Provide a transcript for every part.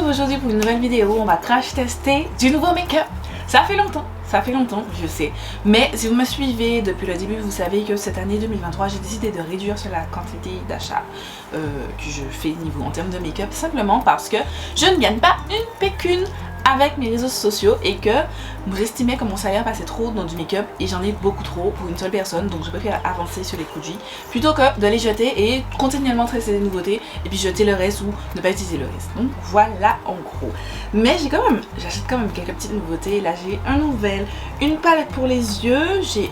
aujourd'hui pour une nouvelle vidéo. On va crash tester du nouveau make-up. Ça fait longtemps, je sais. Mais si vous me suivez depuis le début, vous savez que cette année 2023, j'ai décidé de réduire sur la quantité d'achat que je fais niveau en termes de make-up. Simplement parce que je ne gagne pas une pécune avec mes réseaux sociaux et que j'estimais que mon salaire passait trop dans du make-up et j'en ai beaucoup trop pour une seule personne, donc je préfère avancer sur les produits plutôt que de les jeter et continuellement tester des nouveautés et puis jeter le reste ou ne pas utiliser le reste. Donc voilà en gros. Mais j'achète quand même quelques petites nouveautés. Là j'ai une palette pour les yeux, j'ai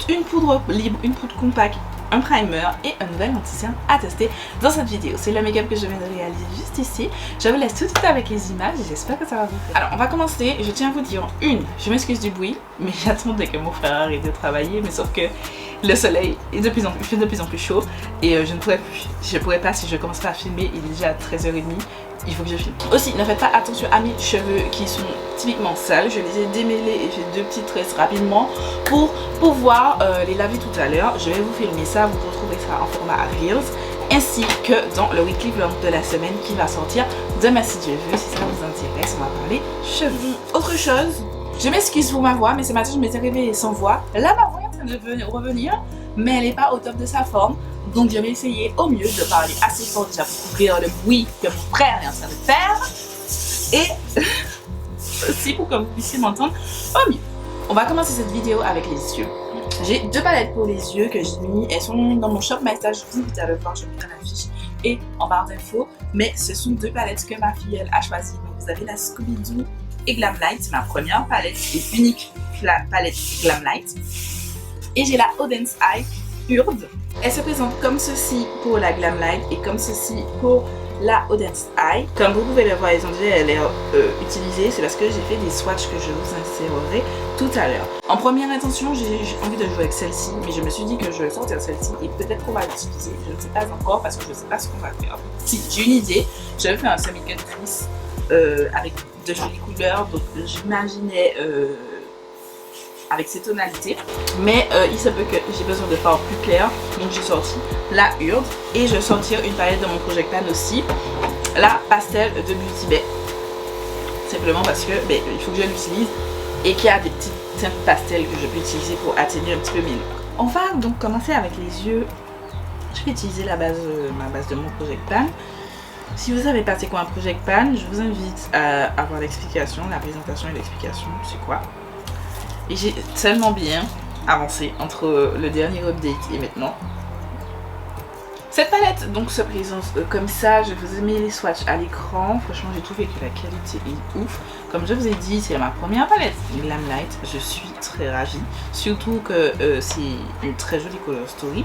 une poudre libre, une poudre compacte, un primer et un nouvel anti-cerne à tester dans cette vidéo. C'est le make-up que je viens de réaliser juste ici. Je vous laisse tout de suite avec les images et j'espère que ça va vous plaire. Alors on va commencer, je tiens à vous dire je m'excuse du bruit, mais j'attendais que mon frère arrête de travailler, mais sauf que le soleil est il fait de plus en plus chaud et je pourrais pas si je commence pas à filmer, il est déjà 13h30. Il faut que je filme. Aussi, ne faites pas attention à mes cheveux qui sont typiquement sales. Je les ai démêlés et j'ai deux petites tresses rapidement pour pouvoir les laver tout à l'heure. Je vais vous filmer ça, vous retrouverez ça en format Reels ainsi que dans le weekly vlog de la semaine qui va sortir demain si Dieu veut. Si ça vous intéresse, on va parler cheveux. Autre chose, je m'excuse pour ma voix, mais ce matin je m'étais réveillée sans voix. Là ma voix est en train de revenir, mais elle n'est pas au top de sa forme. Donc je vais essayer au mieux de parler assez fort déjà pour couvrir le bruit que mon frère est en train de faire. Et aussi pour que vous puissiez m'entendre au mieux. On va commencer cette vidéo avec les yeux. J'ai deux palettes pour les yeux que j'ai mis. Elles sont dans mon shop MyStyle. Je vous invite à le voir, je mettrai l'affiche et en barre d'infos. Mais ce sont deux palettes que ma fille elle a choisies. Donc vous avez la Scooby-Doo et Glam Light, ma première palette et unique palette Glam Light. Et j'ai la Odense Eye Urd. Elle se présente comme ceci pour la Glam Light et comme ceci pour la Odense Eye. Comme vous pouvez le voir, les ondulés elle est utilisée, c'est parce que j'ai fait des swatchs que je vous insérerai tout à l'heure. En première intention, j'ai envie de jouer avec celle-ci, mais je me suis dit que je vais sortir celle-ci et peut-être qu'on va l'utiliser. Je ne sais pas encore parce que je ne sais pas ce qu'on va faire. Si j'ai une idée, je vais faire un semi-cut crease avec de jolies couleurs, donc j'imaginais avec ces tonalités, mais il se peut que j'ai besoin de fards plus clairs, donc j'ai sorti la Urd et je vais sortir une palette de mon Project Pan aussi, la pastel de Beauty Bay, simplement parce que il faut que je l'utilise et qu'il y a des petites teintes pastel que je peux utiliser pour atténuer un petit peu mes looks. On va donc commencer avec les yeux. Je vais utiliser ma base de mon Project Pan. Si vous savez pas c'est quoi un Project Pan, je vous invite à avoir l'explication, la présentation et l'explication, c'est quoi. Et j'ai tellement bien avancé entre le dernier update et maintenant. Cette palette donc se présente comme ça. Je vous ai mis les swatchs à l'écran. Franchement j'ai trouvé que la qualité est ouf. Comme je vous ai dit, c'est ma première palette Glam Light. Je suis très ravie. Surtout que c'est une très jolie color story.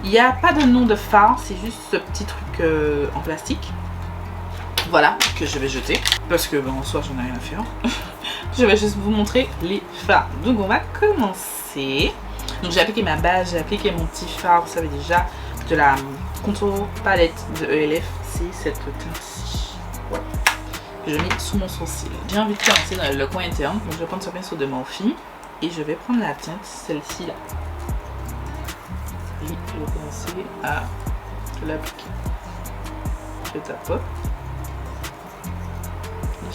Il n'y a pas de nom de fard, c'est juste ce petit truc en plastique. Voilà, que je vais jeter. Parce que en soi j'en ai rien à faire. Je vais juste vous montrer les fards. Donc on va commencer. Donc j'ai appliqué ma base, j'ai appliqué mon petit fard, vous savez déjà, de la contour palette de ELF. C'est cette teinte-ci. Ouais. Je mets sous mon sourcil. J'ai envie de commencer dans le coin interne. Donc je vais prendre ce pinceau de Morphe et je vais prendre la teinte, celle-ci là. Et je vais commencer à l'appliquer. Je tapote.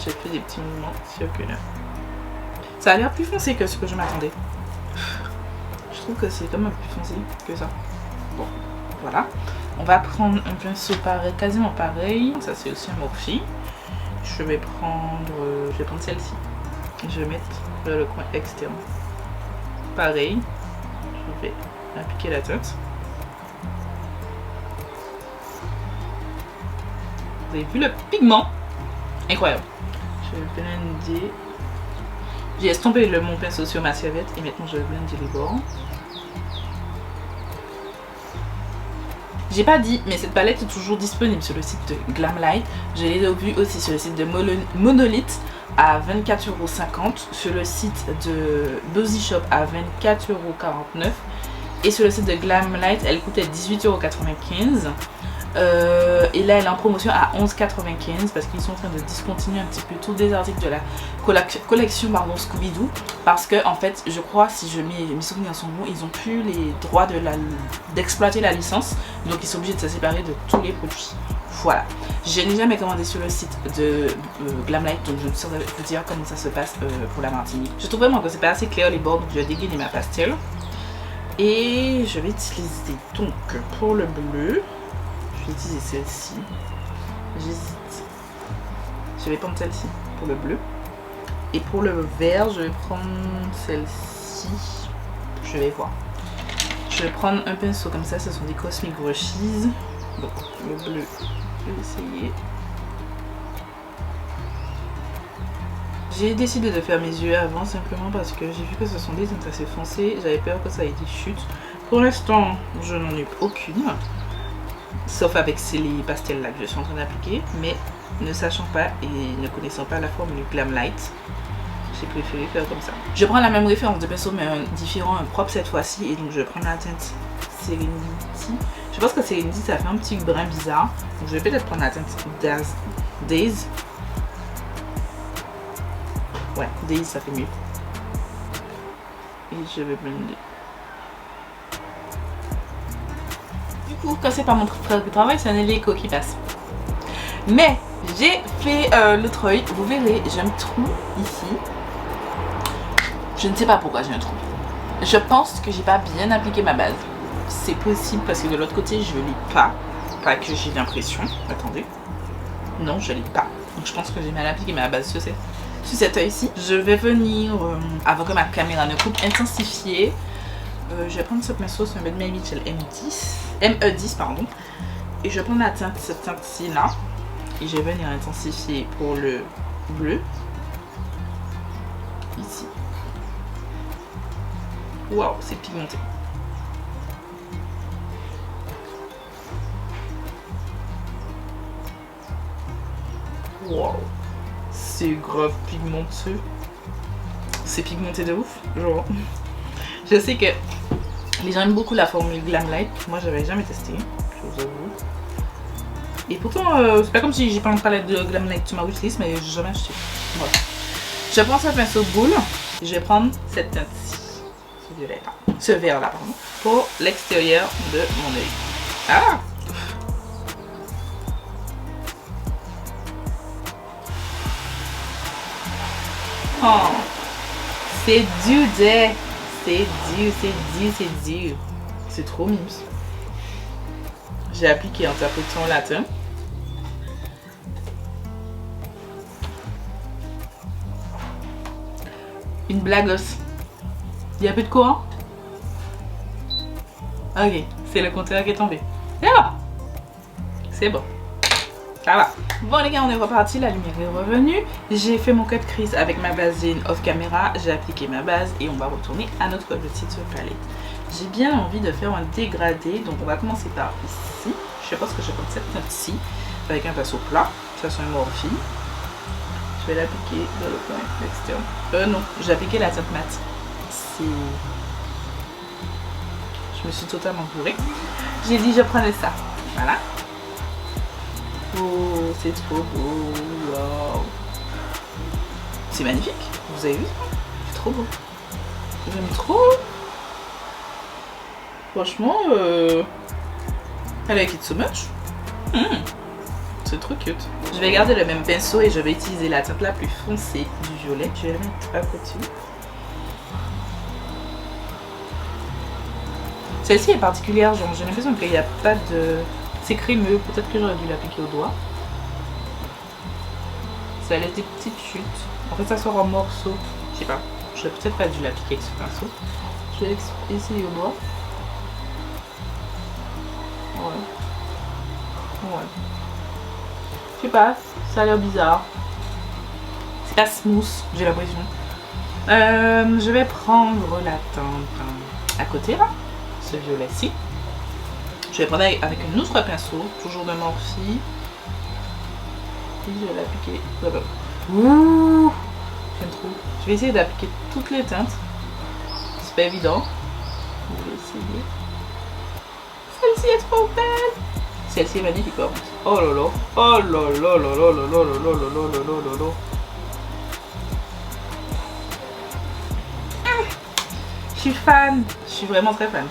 J'ai fait des petits mouvements circulaires. Ça a l'air plus foncé que ce que je m'attendais. Je trouve que c'est quand même plus foncé que ça. Bon, voilà. On va prendre un pinceau pareil, quasiment pareil. Ça c'est aussi un Morphe. Je vais prendre celle-ci. Je vais mettre dans le coin externe. Pareil. Je vais appliquer la teinte. Vous avez vu le pigment? Incroyable. Je vais blender. J'ai estompé mon pinceau sur ma serviette et maintenant je vais blender les bords. J'ai pas dit, mais cette palette est toujours disponible sur le site de Glam Light. Je l'ai vue aussi sur le site de Monolith à 24,50 €, sur le site de Buzzy Shop à 24,49 € et sur le site de Glam Light elle coûtait 18,95 €. Et là elle est en promotion à 11,95 parce qu'ils sont en train de discontinuer un petit peu tous les articles de la collection Scooby-Doo, parce que en fait je crois, si mes souvenirs sont bons, ils ont plus les droits d'exploiter la licence, donc ils sont obligés de se séparer de tous les produits. Voilà. Je n'ai jamais commandé sur le site de Glamlight, donc je ne saurais vous dire comment ça se passe pour la Martinique. Je trouve vraiment que c'est pas assez clair les bords, donc je vais dégainer ma pastel. Et je vais utiliser donc pour le bleu, je vais utiliser celle-ci. J'hésite. Je vais prendre celle-ci pour le bleu. Et pour le vert, je vais prendre celle-ci. Je vais voir. Je vais prendre un pinceau comme ça, ce sont des Cosmic Brushes. Donc le bleu, je vais essayer. J'ai décidé de faire mes yeux avant simplement parce que j'ai vu que ce sont des teintes assez foncées. J'avais peur que ça ait des chutes. Pour l'instant, je n'en ai aucune. Sauf avec les pastels là que je suis en train d'appliquer. Mais ne sachant pas et ne connaissant pas la formule Glamlight, j'ai préféré faire comme ça. Je prends la même référence de pinceau mais un différent, un propre cette fois-ci. Et donc je prends la teinte Serenity. Je pense que Serenity ça fait un petit brin bizarre. Donc je vais peut-être prendre la teinte Days. Ouais, Days ça fait mieux. Et je vais blender. Du coup, quand c'est pas mon travail, c'est un hélico qui passe. Mais j'ai fait l'autre œil. Vous verrez, j'ai un trou ici. Je ne sais pas pourquoi j'ai un trou. Je pense que j'ai pas bien appliqué ma base. C'est possible parce que de l'autre côté, je l'ai pas. Pas que j'ai l'impression. Attendez. Non, je l'ai pas. Donc je pense que j'ai mal appliqué ma base sur cet œil-ci. Je vais venir, avant que ma caméra ne coupe, intensifier. Je vais prendre ce pinceau, c'est un Bentley Mitchell ME10, pardon. Et je vais prendre cette teinte-ci là. Et je vais venir intensifier pour le bleu. Ici. Waouh, c'est pigmenté. Waouh, c'est grave pigmenté. C'est pigmenté de ouf. Genre, je sais que les gens aiment beaucoup la formule Glamlight. Moi, j'avais jamais testé, je vous avoue. Et pourtant, c'est pas comme si j'ai pas une palette de Glamlight sur ma wishlist, mais j'ai jamais acheté. Voilà. Je prends ce pinceau boule. Je vais prendre cette teinte-ci. Ce vert là, pardon, pour l'extérieur de mon œil. Ah! Oh! C'est dur, c'est dur. C'est trop mimes. J'ai appliqué en tapotant latin. Une blagos. Il y a plus de courant? Ok, c'est le compteur qui est tombé. C'est bon. C'est bon. Ça va. Bon les gars, on est reparti, la lumière est revenue. J'ai fait mon cut crease avec ma vaseline off caméra. J'ai appliqué ma base et on va retourner à notre petite palette. J'ai bien envie de faire un dégradé, donc on va commencer par ici. Je pense que je vais prendre cette teinte-ci avec un pinceau plat. Ça c'est un Morphe. Je vais l'appliquer dans le coin externe. Non, j'ai appliqué la teinte mat. Je me suis totalement bourrée. J'ai dit je prenais ça. Voilà. Oh, c'est trop beau. Wow. C'est magnifique. Vous avez vu ça? C'est trop beau. J'aime trop. Franchement, I like it so much. C'est trop cute. Je vais garder le même pinceau et je vais utiliser la teinte la plus foncée du violet. Je vais la mettre à côté. Celle-ci est particulière, genre j'ai l'impression qu'il n'y a pas de... C'est crémeux, peut-être que j'aurais dû l'appliquer au doigt. Ça a des petites chutes. En fait ça sort en morceaux. Je sais pas, j'aurais peut-être pas dû l'appliquer avec ce pinceau. Je vais essayer au doigt. Ouais. Je sais pas, ça a l'air bizarre. C'est pas smooth, j'ai l'impression. Je vais prendre la teinte à côté là. Ce violet-ci. Je vais prendre avec un autre pinceau, toujours de Morphe. Et je vais l'appliquer là-bas. Ouh, j'aime trop. Je vais essayer d'appliquer toutes les teintes. C'est pas évident. Je vais essayer. Celle-ci est trop belle. Celle-ci est magnifique par contre. Oh là là. Oh là là là là là là là là là là. Je suis fan. Je suis vraiment très fan.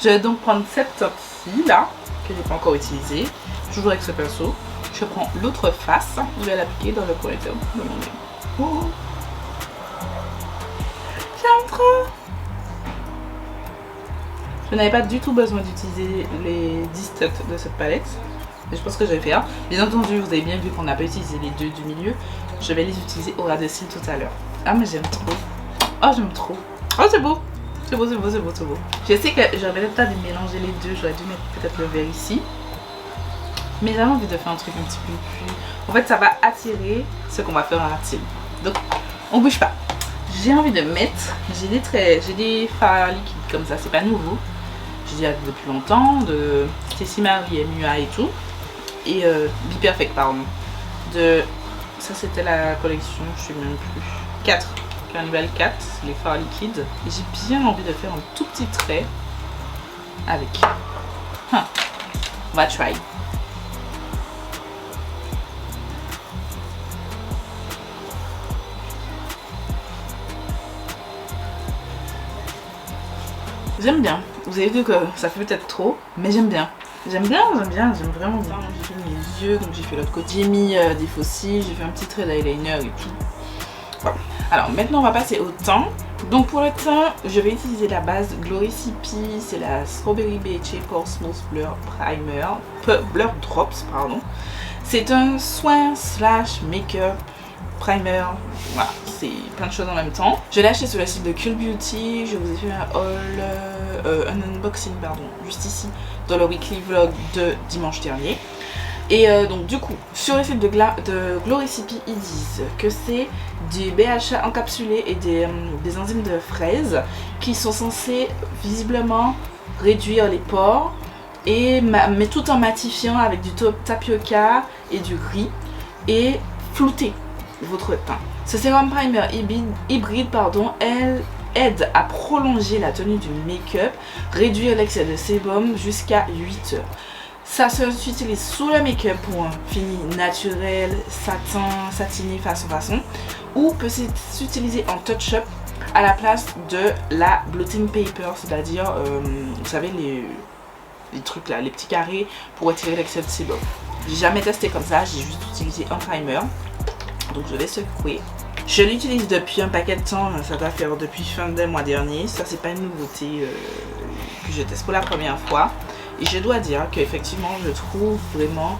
Je vais donc prendre cette teinte-ci là, que j'ai pas encore utilisée, toujours avec ce pinceau. Je prends l'autre face, je vais l'appliquer dans le correcteur de mon nez. Oh. J'aime trop. Je n'avais pas du tout besoin d'utiliser les 10 tucks de cette palette. Mais je pense que je vais faire. Bien entendu, vous avez bien vu qu'on n'a pas utilisé les deux du milieu. Je vais les utiliser au ras de cils tout à l'heure. Ah mais j'aime trop. Oh j'aime trop. Oh c'est beau. C'est beau, c'est beau, c'est beau, c'est beau. Je sais que j'aurais peut-être pas dû mélanger les deux. J'aurais dû mettre peut-être le vert ici. Mais j'avais envie de faire un truc un petit peu plus... En fait ça va attirer ce qu'on va faire en art. Donc on bouge pas. J'ai envie de mettre... J'ai des fards liquides comme ça. C'est pas nouveau. J'ai dit depuis longtemps. De Stacey Marie, MUA et tout. Et Be Perfect pardon. De... Ça c'était la collection, je sais même plus. 4. Carnival 4, les fards liquides. Et j'ai bien envie de faire un tout petit trait avec. On va try. J'aime bien. Vous avez vu que ça fait peut-être trop, mais j'aime bien. J'aime vraiment bien. J'ai fait mes yeux, donc j'ai fait l'autre côté. J'ai mis des faux cils, j'ai fait un petit trait d'eyeliner et tout. Voilà. Alors maintenant on va passer au teint. Donc pour le teint, je vais utiliser la base Glory CP, c'est la Strawberry Beige Pore Smooth Blur Primer, Blur Drops pardon. C'est un soin slash make-up primer, voilà, c'est plein de choses en même temps. Je l'ai acheté sur le site de Cool Beauty, je vous ai fait un haul, un unboxing pardon, juste ici, dans le weekly vlog de dimanche dernier. Et donc du coup, sur le site de Glory CP, ils disent que c'est du BHA encapsulé et des enzymes de fraise qui sont censés visiblement réduire les pores, et mais tout en matifiant avec du tapioca et du riz et flouter votre teint. Ce sérum primer hybride pardon, elle aide à prolonger la tenue du make-up, réduire l'excès de sébum jusqu'à 8 heures. Ça s'utilise sous le make-up pour un fini naturel, satin, satiné façon, ou peut s'utiliser en touch-up à la place de la blotting paper, c'est-à-dire, vous savez, les trucs là, les petits carrés pour retirer l'excès de sébum. J'ai jamais testé comme ça, j'ai juste utilisé un primer. Donc je vais secouer. Je l'utilise depuis un paquet de temps, ça doit faire depuis fin de mois dernier. Ça c'est pas une nouveauté que je teste pour la première fois. Et je dois dire qu'effectivement je trouve vraiment...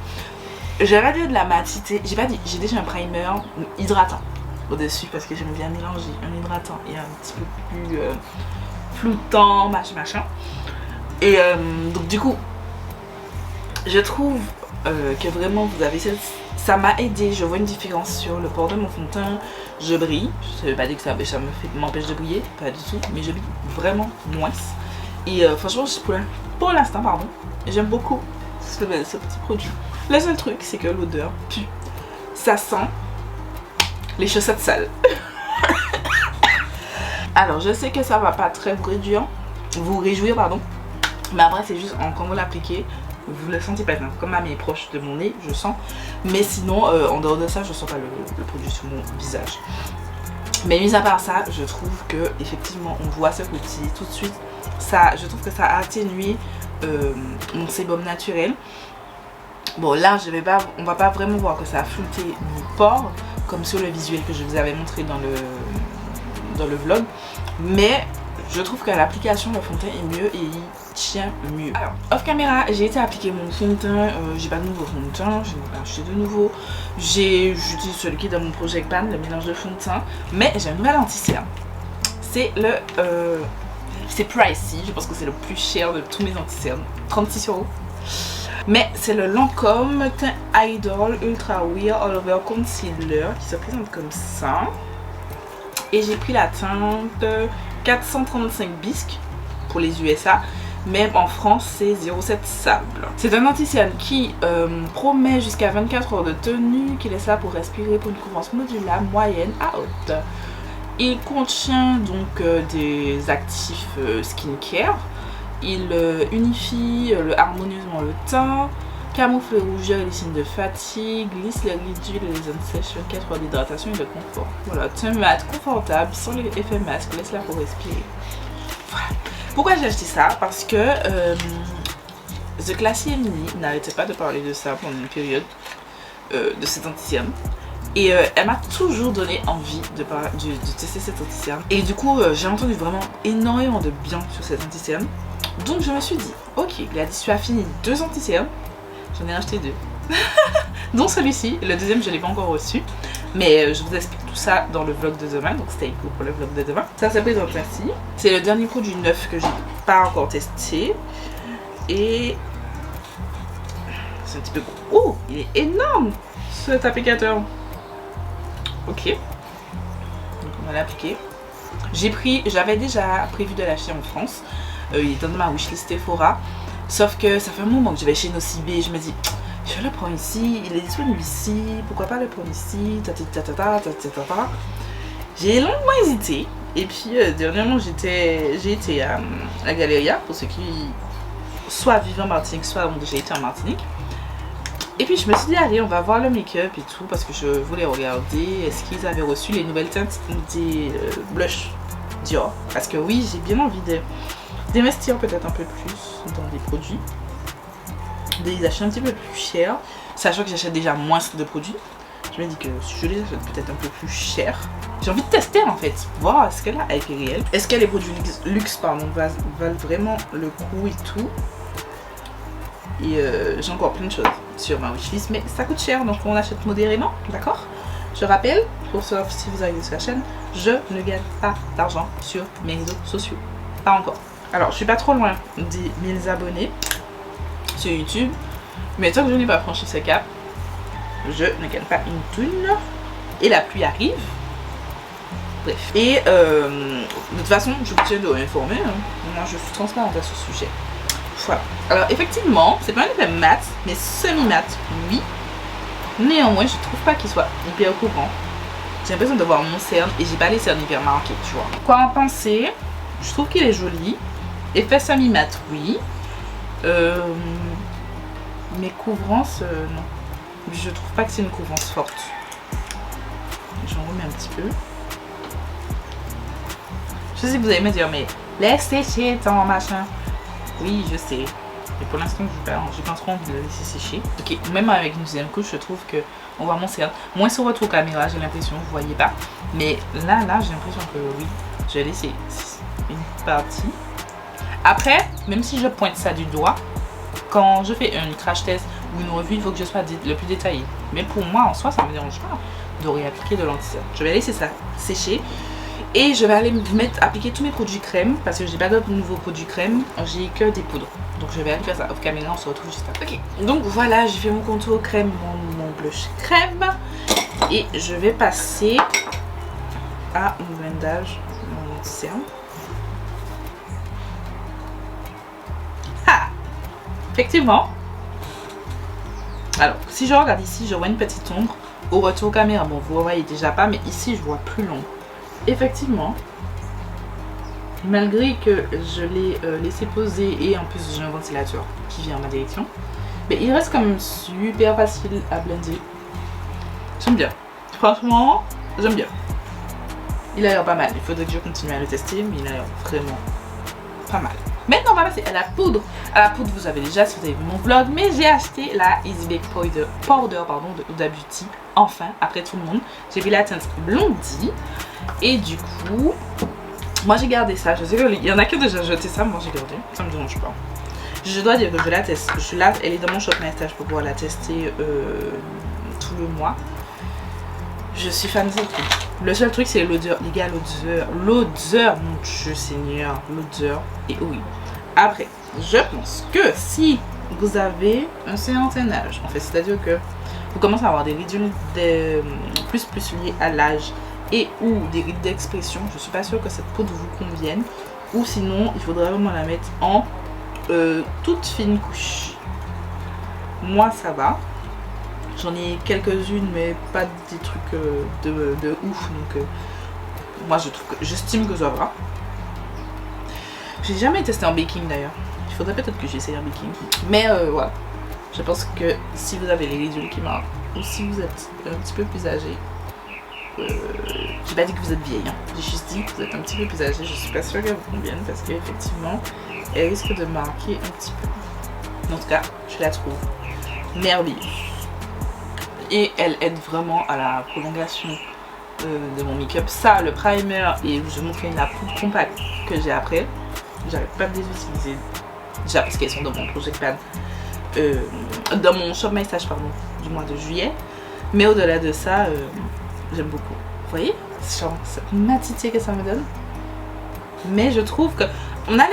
J'ai pas dit de la matité, j'ai pas dit, j'ai déjà un primer hydratant au-dessus parce que j'aime bien mélanger un hydratant et un petit peu plus floutant, machin. Et donc du coup, je trouve que vraiment vous avez cette... Ça m'a aidé, je vois une différence sur le port de mon fond de teint, je brille. Ça veut pas dire que ça m'empêche de briller, pas du tout, mais je brille vraiment moins. Et franchement, pour l'instant, pardon, j'aime beaucoup ce petit produit. Le seul truc, c'est que l'odeur pue. Ça sent les chaussettes sales. Alors, je sais que ça va pas très vous réjouir, pardon. Mais après, c'est juste quand vous l'appliquez, vous le sentez pas, comme à mes proches de mon nez, je sens. Mais sinon, en dehors de ça, je sens pas le produit sur mon visage. Mais mis à part ça, je trouve que effectivement, on voit ce petit tout de suite. Ça, je trouve que ça a atténué mon sébum naturel. Bon, là, on va pas vraiment voir que ça a flouté mes pores, comme sur le visuel que je vous avais montré dans le vlog. Mais je trouve que l'application de fond de teint est mieux et il tient mieux. Alors, off caméra, j'ai été appliquer mon fond de teint. J'ai pas de nouveau fond de teint, je n'ai pas acheté de nouveau. J'utilise celui qui est dans mon Project Pan, le mélange de fond de teint. Mais j'ai un nouvel anti-cerne. C'est le... c'est pricey, je pense que c'est le plus cher de tous mes anti-cernes. 36 €. Mais c'est le Lancôme Teint Idol Ultra Wear All Over Concealer qui se présente comme ça. Et j'ai pris la teinte 435 bisque pour les USA, mais en France c'est 07 sable. C'est un anti-cerne qui promet jusqu'à 24 heures de tenue, qui laisse là pour respirer pour une couvrance modulable moyenne à haute. Il contient donc des actifs skincare. Il unifie harmonieusement le teint, camoufle les rougeurs et les signes de fatigue, lisse les ridules et les zones sèches, 24 heures d'hydratation et de confort. Voilà, teint mat confortable, sans l'effet masque, laisse là pour respirer. Voilà. Pourquoi j'ai acheté ça? Parce que The Classy Emily n'arrêtait pas de parler de ça pendant une période. de cet anti-sérum. Et elle m'a toujours donné envie de tester cet anti-sérum. Et du coup, j'ai entendu vraiment énormément de bien sur cet anti-sérum. Donc je me suis dit, ok Gladys, tu as fini 2 anti-sérums. J'en ai acheté 2. Dont celui-ci, le deuxième je ne l'ai pas encore reçu. Mais je vous explique tout ça dans le vlog de demain. Donc stay cool pour le vlog de demain. Ça se présente ainsi. C'est le dernier produit neuf que j'ai pas encore testé. Et c'est un petit peu gros. Oh, il est énorme cet applicateur. Ok. Donc on va l'appliquer. J'avais déjà prévu de l'acheter en France. Il est dans ma wishlist Sephora. Sauf que ça fait un moment que je vais chez Nocibé. Je me dis, je vais le prendre ici. Il est disponible ici. Pourquoi pas le prendre ici? J'ai longuement hésité. Et puis dernièrement, j'ai été à Galeria. Pour ceux qui soit vivent en Martinique, soit ont déjà été en Martinique. Et puis je me suis dit, allez, on va voir le make-up et tout. Parce que je voulais regarder est-ce qu'ils avaient reçu les nouvelles teintes des blushs Dior. Parce que oui, j'ai bien envie d'investir peut-être un peu plus dans des produits, de les acheter un petit peu plus cher, sachant que j'achète déjà moins de produits. Je me dis que si je les achète peut-être un peu plus cher, j'ai envie de tester en fait, voir est-ce que là elle est réelle, est-ce que les produits luxe pardon, valent vraiment le coup et tout. Et j'ai encore plein de choses sur ma wishlist, mais ça coûte cher donc on achète modérément, d'accord? Je rappelle, pour ceux si vous arrivez sur la chaîne, je ne gagne pas d'argent sur mes réseaux sociaux, pas encore. Alors, je suis pas trop loin des 1000 abonnés sur YouTube, mais tant que je n'ai pas franchi ce cap, je ne gagne pas une thune. Et la pluie arrive. Bref. Et de toute façon, je vous tiens de m'informer. Hein. Moi, je suis transparente à ce sujet. Voilà. Alors, effectivement, c'est pas un effet mat, mais semi-mat, oui. Néanmoins, je trouve pas qu'il soit hyper courant. J'ai l'impression de voir mon cerne et j'ai pas les cernes hyper marquées, tu vois. Quoi en penser? Je trouve qu'il est joli. Effet semi-mat, oui. Mais couvrance, non. Je trouve pas que c'est une couvrance forte. J'en remets un petit peu. Je sais que vous allez me dire, mais laisse sécher ton machin. Oui, je sais. Mais pour l'instant, j'ai pas trop envie de le laisser sécher. Ok, même avec une deuxième couche, je trouve que on voit mon cerne. Moins sur votre caméra, j'ai l'impression, vous voyez pas. Mais là, j'ai l'impression que oui, je vais laisser une partie. Après, même si je pointe ça du doigt, quand je fais un crash test ou une revue, il faut que je sois le plus détaillé. Mais pour moi, en soi, ça ne me dérange pas de réappliquer de l'anti-cerne. Je vais laisser ça sécher et je vais aller appliquer tous mes produits crème parce que j'ai pas d'autres nouveaux produits crème, j'ai que des poudres. Donc je vais aller faire ça off caméra, on se retrouve juste après. Ok, donc voilà, j'ai fait mon contour crème, mon blush crème et je vais passer à mon blendage, mon anti-cerne. Effectivement. Alors, si je regarde ici, je vois une petite ombre. Au retour caméra, bon, vous ne voyez déjà pas, mais ici, je vois plus long. Effectivement, malgré que je l'ai laissé poser et en plus j'ai un ventilateur qui vient en ma direction, mais il reste quand même super facile à blender. J'aime bien. Franchement, j'aime bien. Il a l'air pas mal. Il faudrait que je continue à le tester, mais il a l'air vraiment pas mal. Maintenant, on va passer à la poudre. À la poudre, vous avez déjà, si vous avez vu mon vlog, mais j'ai acheté la Easy Bake Powder de Huda Beauty. Enfin, après tout le monde, j'ai vu la teinte Blondie. Et du coup, moi j'ai gardé ça. Je sais qu'il y en a qui ont déjà jeté ça, moi j'ai gardé. Ça me dérange pas. Je dois dire que je la teste. Elle est dans mon Shopmaster, je peux pouvoir la tester tout le mois. Je suis fan de cette truc. Le seul truc c'est l'odeur, les gars, l'odeur, mon Dieu Seigneur, l'odeur est horrible. Après, je pense que si vous avez un certain âge, en fait, c'est-à-dire que vous commencez à avoir des ridules plus liées à l'âge et ou des rides d'expression, je suis pas sûre que cette poudre vous convienne. Ou sinon, il faudrait vraiment la mettre en toute fine couche. Moi, ça va. J'en ai quelques-unes, mais pas des trucs de ouf. Donc, moi, j'estime que ça va. J'ai jamais testé en baking d'ailleurs. Il faudrait peut-être que j'essaye en baking. Mais voilà. Je pense que si vous avez les ridules qui marchent, ou si vous êtes un petit peu plus âgé, j'ai pas dit que vous êtes vieille, hein. J'ai juste dit que vous êtes un petit peu plus âgé. Je suis pas sûre qu'elle vous convienne parce qu'effectivement, elle risque de marquer un petit peu. En tout cas, je la trouve merveilleuse. et elle aide vraiment à la prolongation de mon make-up. Ça, le primer et je montrerai la poudre compacte que j'ai après. J'arrête pas de les utiliser déjà parce qu'elles sont dans mon project pad, dans mon shop My Stash pardon, du mois de juillet. Mais au-delà de ça, j'aime beaucoup. Vous voyez, cette matité que ça me donne. Mais je trouve que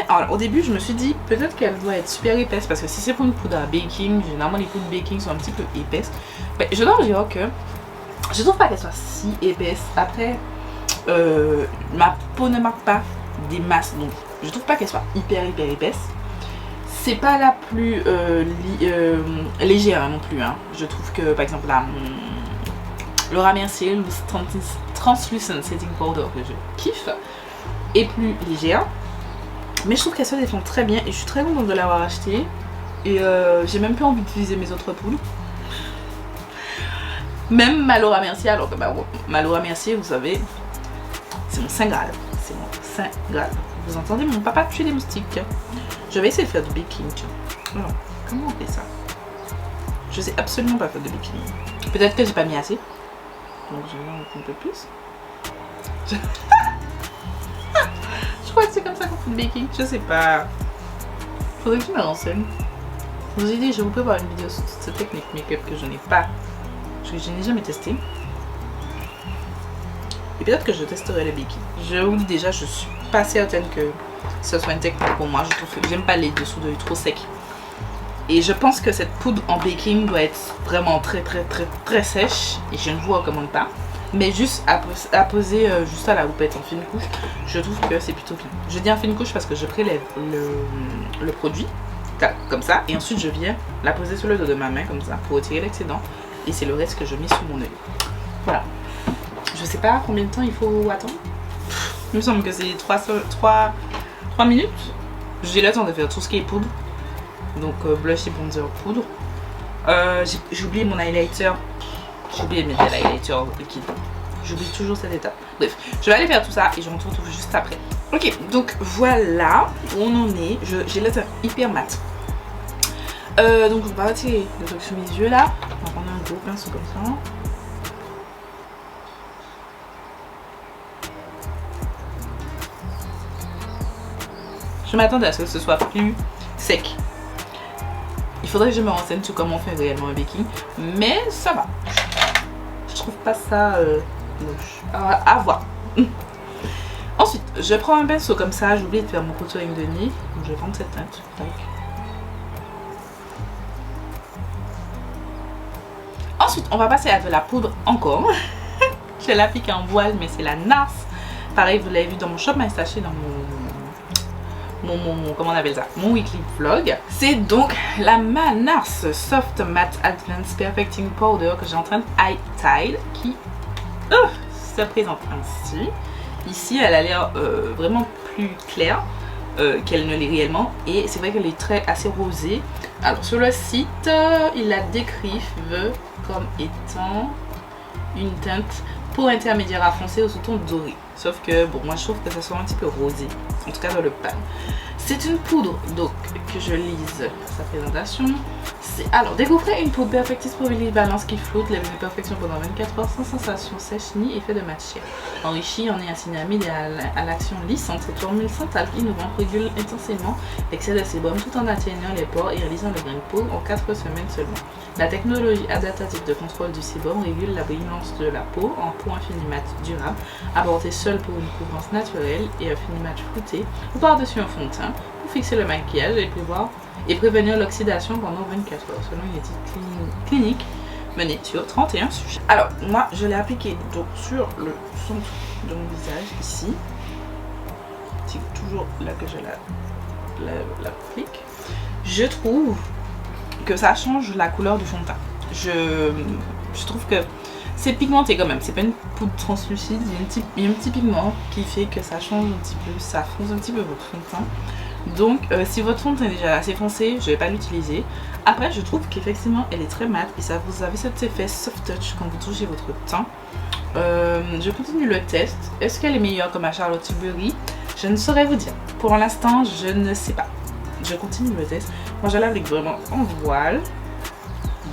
alors, au début je me suis dit peut-être qu'elle doit être super épaisse parce que si c'est pour une poudre à baking, généralement les poudres baking sont un petit peu épaisses. Mais je dois dire que je trouve pas qu'elle soit si épaisse. Après, ma peau ne marque pas des masses, donc je trouve pas qu'elle soit hyper épaisse. C'est pas la plus légère non plus. Hein. Je trouve que par exemple là, Laura Mercier Loose Translucent Setting Powder que je kiffe est plus légère. Mais je trouve qu'elle se défend très bien et je suis très contente de l'avoir acheté. Et j'ai même plus envie d'utiliser mes autres poudres. Même ma Laura Mercier, alors que ma Laura Mercier, vous savez, c'est mon Saint Graal. C'est mon Saint Graal. Vous entendez mon papa tuer des moustiques. Je vais essayer de faire du baking. Alors, comment on fait ça? Je sais absolument pas faire de baking. Peut-être que j'ai pas mis assez. Donc je vais mettre un peu plus. Je crois que c'est comme ça qu'on fait le baking. Je sais pas. Faudrait que je me renseigne. Je vous ai dit, je vous peux voir une vidéo sur toute cette technique make-up que je n'ai pas. Que je n'ai jamais testé. Et peut-être que je testerai le baking. Je vous dis déjà, je suis pas certaine que ce soit une technique pour moi. Je trouve que j'aime pas les dessous d'œil trop secs. Et je pense que cette poudre en baking doit être vraiment très sèche. Et je ne vous recommande pas. Mais juste à poser juste à la houppette en fine couche, je trouve que c'est plutôt bien. Je dis en fine couche parce que je prélève le produit comme ça. Et ensuite je viens la poser sur le dos de ma main comme ça pour retirer l'excédent. Et c'est le reste que je mets sous mon œil. Voilà. Je sais pas combien de temps il faut attendre. Il me semble que c'est 3 minutes. J'ai le temps de faire tout ce qui est poudre. Donc blush et bronzer poudre. J'ai oublié mon highlighter. J'ai oublié de mettre des highlighters liquide. J'oublie toujours cette étape. Bref, je vais aller faire tout ça et je me retrouve juste après. Ok, donc voilà où on en est. J'ai le teint hyper mat. Donc on va retirer le truc sur mes yeux là. On va prendre un gros pinceau comme ça. Je m'attendais à ce que ce soit plus sec. Il faudrait que je me renseigne sur comment on fait réellement un baking. Mais ça va. Je trouve pas ça moche. À voir. Ensuite, je prends un pinceau comme ça. J'ai oublié de faire mon contouring de nez. Donc je vais prendre cette teinte. Ensuite, on va passer à de la poudre encore. Je l'applique en voile, mais c'est la NARS. Pareil, vous l'avez vu dans mon shop My Stash, dans comment on appelle ça, mon weekly vlog. C'est donc la NARS Soft Matte Advanced Perfecting Powder que j'ai en train de High Tide qui se présente ainsi. Ici, elle a l'air vraiment plus claire qu'elle ne l'est réellement et c'est vrai qu'elle est assez rosée. Alors sur le site, ils la décrivent comme étant une teinte peau intermédiaire à foncé au sous-ton doré. Sauf que bon, moi je trouve que ça soit un petit peu rosé, en tout cas dans le pan. C'est une poudre, donc que je lise sa présentation. Alors, découvrez une poudre Perfectis polyvalence qui flotte, lève de perfection pendant 24 heures sans sensation sèche ni effet de matière. Enrichie en niacinamide et à l'action lissante, cette formule sans talc innovante régule intensément l'excès de sébum tout en atteignant les pores et réalisant le gain de peau en 4 semaines seulement. La technologie adaptative de contrôle du sébum régule la brillance de la peau en peau infinimat durable, apportée seule pour une couvrance naturelle et un finimat flouté ou par-dessus un fond de teint pour fixer le maquillage et prévenir l'oxydation pendant 24 heures selon une étude clinique menée sur 31 sujets. Alors moi je l'ai appliqué donc sur le centre de mon visage ici. C'est toujours là que je l'applique. Je trouve que ça change la couleur du fond de teint. Je trouve que c'est pigmenté quand même, c'est pas une poudre translucide, il y a un petit pigment qui fait que ça change un petit peu, ça fonce un petit peu votre fond de teint. Donc si votre fond de teint est déjà assez foncé, je vais pas l'utiliser. Après je trouve qu'effectivement elle est très mate et ça vous avez cet effet soft touch quand vous touchez votre teint. Je continue le test. Est-ce qu'elle est meilleure que ma Charlotte Tilbury? Je ne saurais vous dire. Pour l'instant je ne sais pas. Je continue le test. Moi je l'applique vraiment en voile.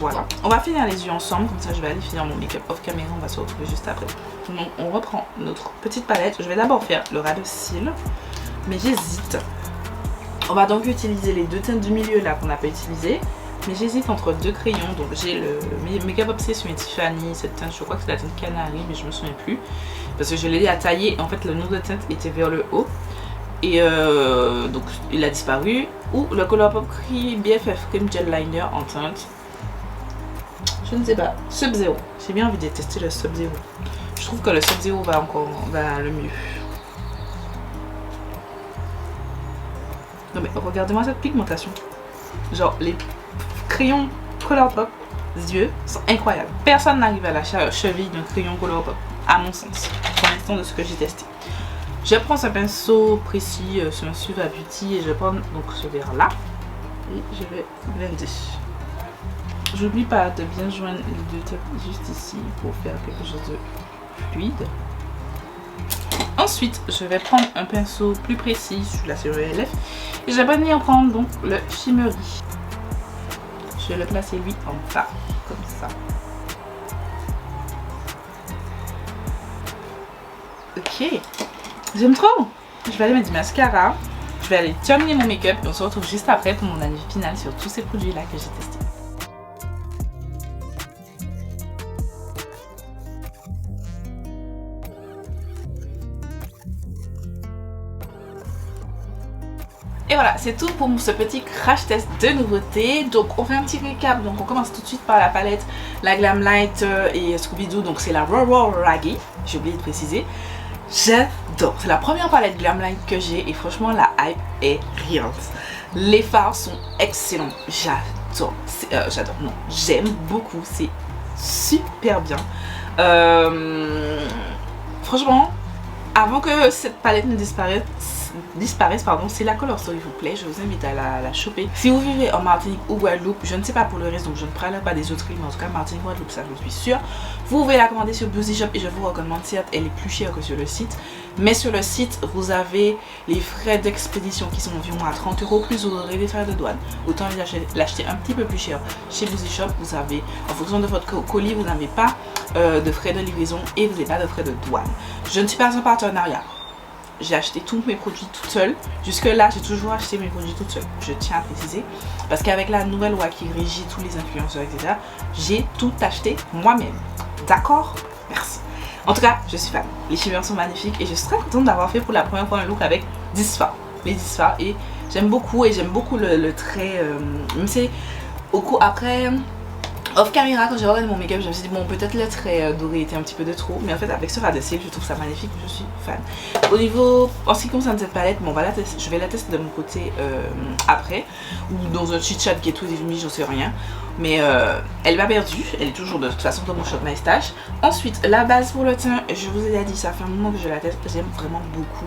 voilà. On va finir les yeux ensemble, comme ça je vais aller finir mon make-up off caméra, on va se retrouver juste après. Donc on reprend notre petite palette. Je vais d'abord faire le ras de cils, mais j'hésite. On va donc utiliser les deux teintes du milieu là qu'on n'a pas utilisé. Mais j'hésite entre deux crayons. Donc j'ai le Makeup Obsession et Tiffany, cette teinte, je crois que c'est la teinte Canary, mais je me souviens plus. Parce que je l'ai à tailler, en fait le nom de teinte était vers le haut. Et donc il a disparu. Ou le Colourpop BFF Cream Gel Liner en teinte, je ne sais pas, Sub-Zero. J'ai bien envie de tester le Sub-Zero. Je trouve que le Sub-Zero va le mieux. Non mais regardez-moi cette pigmentation. Genre les crayons Colourpop yeux sont incroyables. Personne n'arrive à la cheville d'un crayon Colourpop, à mon sens, pour l'instant de ce que j'ai testé. Je prends ce pinceau précis, ce Suva Beauty, et je prends donc ce verre là et je vais blender. J'oublie pas de bien joindre les deux têtes juste ici pour faire quelque chose de fluide. Ensuite, je vais prendre un pinceau plus précis, celui-là c'est le LF, et je vais venir prendre donc le Shimmery. Je vais le placer lui en bas, comme ça. Ok, j'aime trop. Je vais aller mettre du mascara, je vais aller terminer mon make-up et on se retrouve juste après pour mon avis final sur tous ces produits-là que j'ai testés. Et voilà, c'est tout pour ce petit crash test de nouveautés. Donc on fait un petit récap. Donc on commence tout de suite par la palette, la Glamlite et Scooby-Doo. Donc c'est la Raw Raggy, j'ai oublié de préciser. J'adore, c'est la première palette Glamlite que j'ai et franchement la hype est real. Les fards sont excellents, j'adore, non, j'aime beaucoup, c'est super bien. Franchement, avant que cette palette ne disparaisse, pardon, c'est la Color Store, il vous plaît, je vous invite à la choper. Si vous vivez en Martinique ou Guadeloupe, je ne sais pas pour le reste, donc je ne parle pas des autres îles, mais en tout cas Martinique, Guadeloupe, ça je suis sûre. Vous pouvez la commander sur Beauty Shop et je vous recommande, certes elle est plus chère que sur le site, mais sur le site vous avez les frais d'expédition qui sont environ à 30 € plus vous aurez les frais de douane. Autant l'acheter un petit peu plus cher chez Beauty Shop, vous avez, en fonction de votre colis, vous n'avez pas de frais de livraison et vous n'avez pas de frais de douane. Je ne suis pas en partenariat. J'ai acheté tous mes produits toute seule. Jusque là, j'ai toujours acheté mes produits toute seule. Je tiens à préciser. Parce qu'avec la nouvelle loi qui régit tous les influenceurs, etc., j'ai tout acheté moi-même. D'accord? Merci. En tout cas, je suis fan. Les shimmers sont magnifiques et je suis très contente d'avoir fait pour la première fois un look avec 10 fards. Les 10 fards. Et j'aime beaucoup le trait. Même si après... Off caméra, quand j'ai regardé mon make-up, je me suis dit bon, peut-être le trait doré était un petit peu de trop, mais en fait avec ce ras de cils, je trouve ça magnifique, je suis fan. Au niveau, en ce qui concerne cette palette, bon, je vais la tester de mon côté après, ou dans un chit-chat Get With Me, j'en sais rien, mais elle m'a perdue, elle est toujours de toute façon dans mon Shop My Stash. Ensuite, la base pour le teint, je vous ai dit, ça fait un moment que je la teste, j'aime vraiment beaucoup.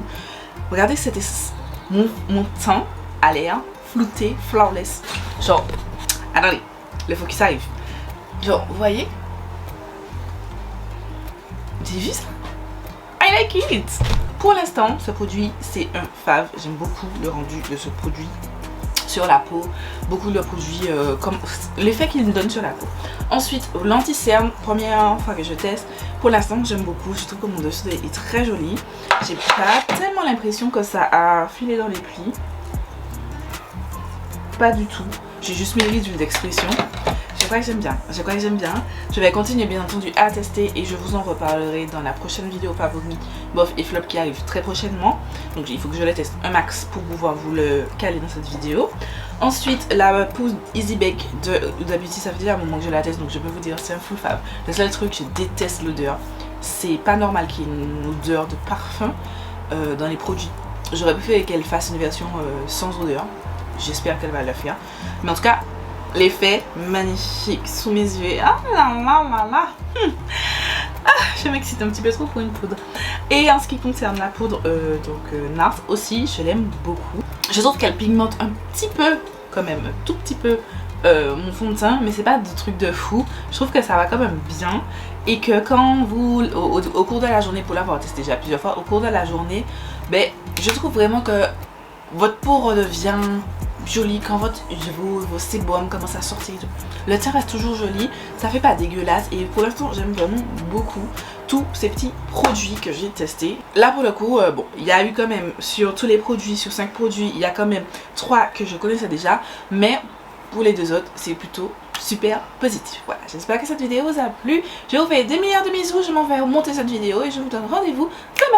Regardez, c'était mon teint a l'air flouté, flawless, genre, attendez, le focus arrive. Genre, vous voyez? J'ai vu ça? I like it! Pour l'instant, ce produit, c'est un fave. J'aime beaucoup le rendu de ce produit sur la peau. Beaucoup de produits, comme l'effet qu'il me donne sur la peau. Ensuite, l'anti-cerne, première fois que je teste. Pour l'instant, j'aime beaucoup. Je trouve que mon dessous est très joli. J'ai pas tellement l'impression que ça a filé dans les plis. Pas du tout. J'ai juste mis l'huile d'expression. Je crois que j'aime bien, je vais continuer bien entendu à tester et je vous en reparlerai dans la prochaine vidéo favori bof et flop qui arrive très prochainement. Donc il faut que je le teste un max pour pouvoir vous le caler dans cette vidéo. Ensuite, la poudre Easy Bake de Huda Beauty, ça fait déjà un moment que je la teste, donc je peux vous dire c'est un full fave. Le seul truc, je déteste l'odeur. C'est pas normal qu'il y ait une odeur de parfum dans les produits. J'aurais préféré qu'elle fasse une version sans odeur. J'espère qu'elle va le faire. Mais en tout cas, l'effet magnifique sous mes yeux. Ah là là là là. Je m'excite un petit peu trop pour une poudre. Et en ce qui concerne la poudre NARS aussi, je l'aime beaucoup. Je trouve qu'elle pigmente un petit peu, quand même, un tout petit peu mon fond de teint, mais c'est pas de truc de fou. Je trouve que ça va quand même bien. Et que quand vous, au cours de la journée, pour l'avoir testé déjà plusieurs fois, au cours de la journée, ben, je trouve vraiment que votre peau redevient joli quand vos sébums commencent à sortir et tout. Le teint reste toujours joli, ça fait pas dégueulasse et pour l'instant j'aime vraiment beaucoup tous ces petits produits que j'ai testés. Là pour le coup, bon, il y a eu quand même sur tous les produits, sur 5 produits, il y a quand même 3 que je connaissais déjà, mais pour les 2 autres, c'est plutôt super positif. Voilà, j'espère que cette vidéo vous a plu. Je vous fais des milliards de bisous, je m'en vais monter cette vidéo et je vous donne rendez-vous demain.